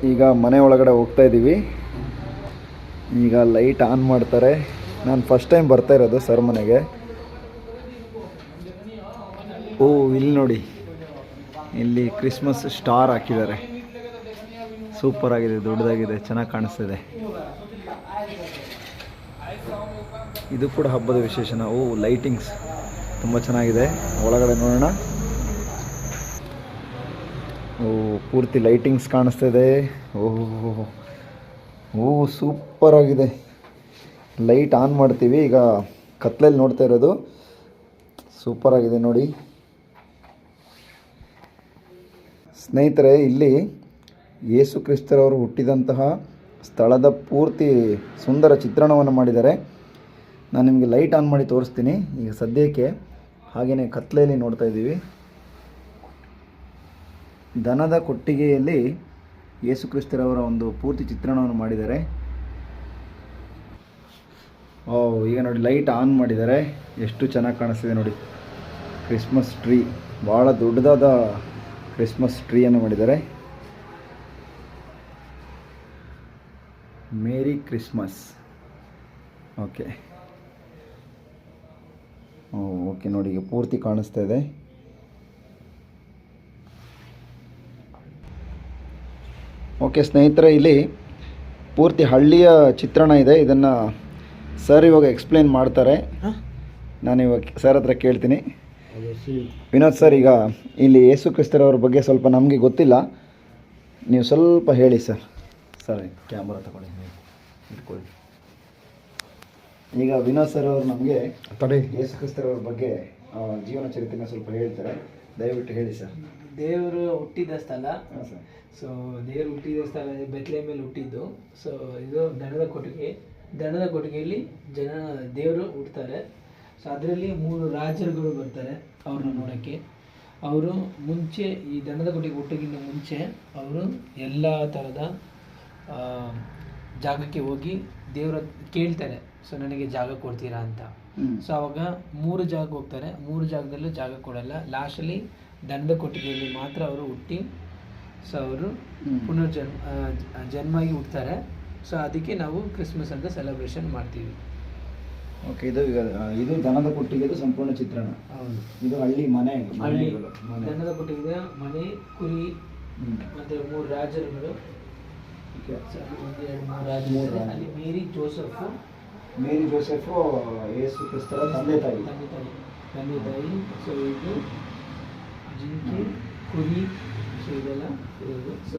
ಈಗ ಮನೆ ಒಳಗಡೆ ಹೋಗ್ತಾ ಇದ್ದೀವಿ. ಈಗ ಲೈಟ್ ಆನ್ ಮಾಡ್ತಾರೆ. ನಾನು ಫಸ್ಟ್ ಟೈಮ್ ಬರ್ತಾ ಇರೋದು ಸರ್ ಮನೆಗೆ. ಓ ಇಲ್ಲಿ ನೋಡಿ, ಇಲ್ಲಿ ಕ್ರಿಸ್ಮಸ್ ಸ್ಟಾರ್ ಹಾಕಿದ್ದಾರೆ. ಸೂಪರ್ ಆಗಿದೆ, ದೊಡ್ಡದಾಗಿದೆ, ಚೆನ್ನಾಗಿ ಕಾಣಿಸ್ತಿದೆ. ಇದು ಕೂಡ ಹಬ್ಬದ ವಿಶೇಷಣ. ಓ ಲೈಟಿಂಗ್ಸ್ ತುಂಬ ಚೆನ್ನಾಗಿದೆ. ಒಳಗಡೆ ನೋಡೋಣ. ಓ ಪೂರ್ತಿ ಲೈಟಿಂಗ್ಸ್ ಕಾಣಿಸ್ತಿದೆ. ಓಹ್ ಓ ಸೂಪರ್ ಆಗಿದೆ. ಲೈಟ್ ಆನ್ ಮಾಡ್ತೀವಿ. ಈಗ ಕತ್ಲಲ್ಲಿ ನೋಡ್ತಾ ಇರೋದು. ಸೂಪರ್ ಆಗಿದೆ ನೋಡಿ ಸ್ನೇಹಿತರೆ. ಇಲ್ಲಿ ಯೇಸು ಕ್ರಿಸ್ತರವರು ಹುಟ್ಟಿದಂತಹ ಸ್ಥಳದ ಪೂರ್ತಿ ಸುಂದರ ಚಿತ್ರಣವನ್ನು ಮಾಡಿದ್ದಾರೆ. ನಾನು ನಿಮಗೆ ಲೈಟ್ ಆನ್ ಮಾಡಿ ತೋರಿಸ್ತೀನಿ. ಈಗ ಸದ್ಯಕ್ಕೆ ಹಾಗೆಯೇ ಕತ್ಲೆಯಲ್ಲಿ ನೋಡ್ತಾ ಇದ್ದೀವಿ. ದನದ ಕೊಟ್ಟಿಗೆಯಲ್ಲಿ ಯೇಸು ಕ್ರಿಸ್ತರವರ ಒಂದು ಪೂರ್ತಿ ಚಿತ್ರಣವನ್ನು ಮಾಡಿದ್ದಾರೆ. ಈಗ ನೋಡಿ ಲೈಟ್ ಆನ್ ಮಾಡಿದ್ದಾರೆ. ಎಷ್ಟು ಚೆನ್ನಾಗಿ ಕಾಣಿಸ್ತಿದೆ ನೋಡಿ. ಕ್ರಿಸ್ಮಸ್ ಟ್ರೀ, ಭಾಳ ದೊಡ್ಡದಾದ ಕ್ರಿಸ್ಮಸ್ ಟ್ರೀಯನ್ನು ಮಾಡಿದ್ದಾರೆ. Merry Christmas. ಓಕೆ ಓಕೆ ನೋಡಿ, ಈಗ ಪೂರ್ತಿ ಕಾಣಿಸ್ತಾ ಇದೆ. ಓಕೆ ಸ್ನೇಹಿತರೆ, ಇಲ್ಲಿ ಪೂರ್ತಿ ಹಳ್ಳಿಯ ಚಿತ್ರಣ ಇದೆ. ಇದನ್ನು ಸರ್ ಇವಾಗ ಎಕ್ಸ್ಪ್ಲೇನ್ ಮಾಡ್ತಾರೆ. ನಾನು ಇವಾಗ ಸರ್ ಹತ್ರ ಕೇಳ್ತೀನಿ. ವಿನೋದ್ ಸರ್, ಈಗ ಇಲ್ಲಿ ಯೇಸು ಕ್ರಿಸ್ತರವ್ರ ಬಗ್ಗೆ ಸ್ವಲ್ಪ ನಮಗೆ ಗೊತ್ತಿಲ್ಲ, ನೀವು ಸ್ವಲ್ಪ ಹೇಳಿ ಸರ್. ಸರ್ ಕ್ಯಾಮ್ರಾ ತಗೊಳ್ಳಿ, ಇಟ್ಕೊಳ್ಳಿ. ಈಗ ವಿನೋದ್ ಸರ್ ಅವರು ನಮಗೆ ಯೇಸು ಕ್ರಿಸ್ತರವ್ರ ಬಗ್ಗೆ ಜೀವನ ಚರಿತ್ರೆನ ಸ್ವಲ್ಪ ಹೇಳ್ತಾರೆ. ದಯವಿಟ್ಟು ಹೇಳಿ ಸರ್. ದೇವರು ಹುಟ್ಟಿದ ಸ್ಥಳ. ಹಾಂ ಸರ್. ಸೊ ದೇವರು ಹುಟ್ಟಿದ ಸ್ಥಳ ಬೆತ್ಲೆ ಮೇಲೆ ಹುಟ್ಟಿದ್ದು. ಸೊ ಇದು ದನದ ಕೊಟ್ಟಿಗೆ. ದನದ ಕೊಟ್ಟಿಗೆಯಲ್ಲಿ ದೇವರು ಹುಡ್ತಾರೆ. ಸೊ ಅದರಲ್ಲಿ 3 ರಾಜರುಗಳು ಬರ್ತಾರೆ ಅವ್ರನ್ನ ನೋಡೋಕ್ಕೆ. ಅವರು ಮುಂಚೆ ಈ ದನದ ಕೊಟ್ಟಿಗೆ ಹುಟ್ಟೋಕ್ಕಿಂತ ಮುಂಚೆ ಅವರು ಎಲ್ಲ ಥರದ ಜಾಗಕ್ಕೆ ಹೋಗಿ ದೇವರ ಕೇಳ್ತಾರೆ, ಸೊ ನನಗೆ ಜಾಗ ಕೊಡ್ತೀರಾ ಅಂತ. ಸೊ ಅವಾಗ 3 ಜಾಗಕ್ಕೆ ಹೋಗ್ತಾರೆ. 3 ಜಾಗದಲ್ಲೂ ಜಾಗ ಕೊಡಲ್ಲ. ಲಾಸ್ಟಲ್ಲಿ ದನದ ಕೊಟ್ಟಿಗೆಯಲ್ಲಿ ಮಾತ್ರ ಅವರು ಹುಟ್ಟಿ, ಸೊ ಅವರು ಜನ್ಮಾಗಿ ಹುಡ್ತಾರೆ. ಸೊ ಅದಕ್ಕೆ ನಾವು ಕ್ರಿಸ್ಮಸ್ ಅಂತ ಸೆಲೆಬ್ರೇಷನ್ ಮಾಡ್ತೀವಿ. ಓಕೆ, ಇದು ದನದ ಕೊಟ್ಟಿಗೆದು ಸಂಪೂರ್ಣ ಚಿತ್ರಣ. ಹೌದು. ಇದು ಹಳ್ಳಿ ಮನೆ. ದನದ ಕೊಟ್ಟಿಗೆ ಮನೆ, ಕುರಿ, ಮತ್ತೆ 3 ರಾಜರುಗಳು. 1-2-3 ರಾಜರು. ಅಲ್ಲಿ ಮೇರಿ ಜೋಸೆಫ್ ಯೇಸು ಕ್ರಿಸ್ತರ ತಂದೆ ತಾಯಿ. ಸೊ ಇದು ಜಿಂಕೆ, ಕುರಿ, ಸೊ ಇದೆಲ್ಲ ಇರೋದು.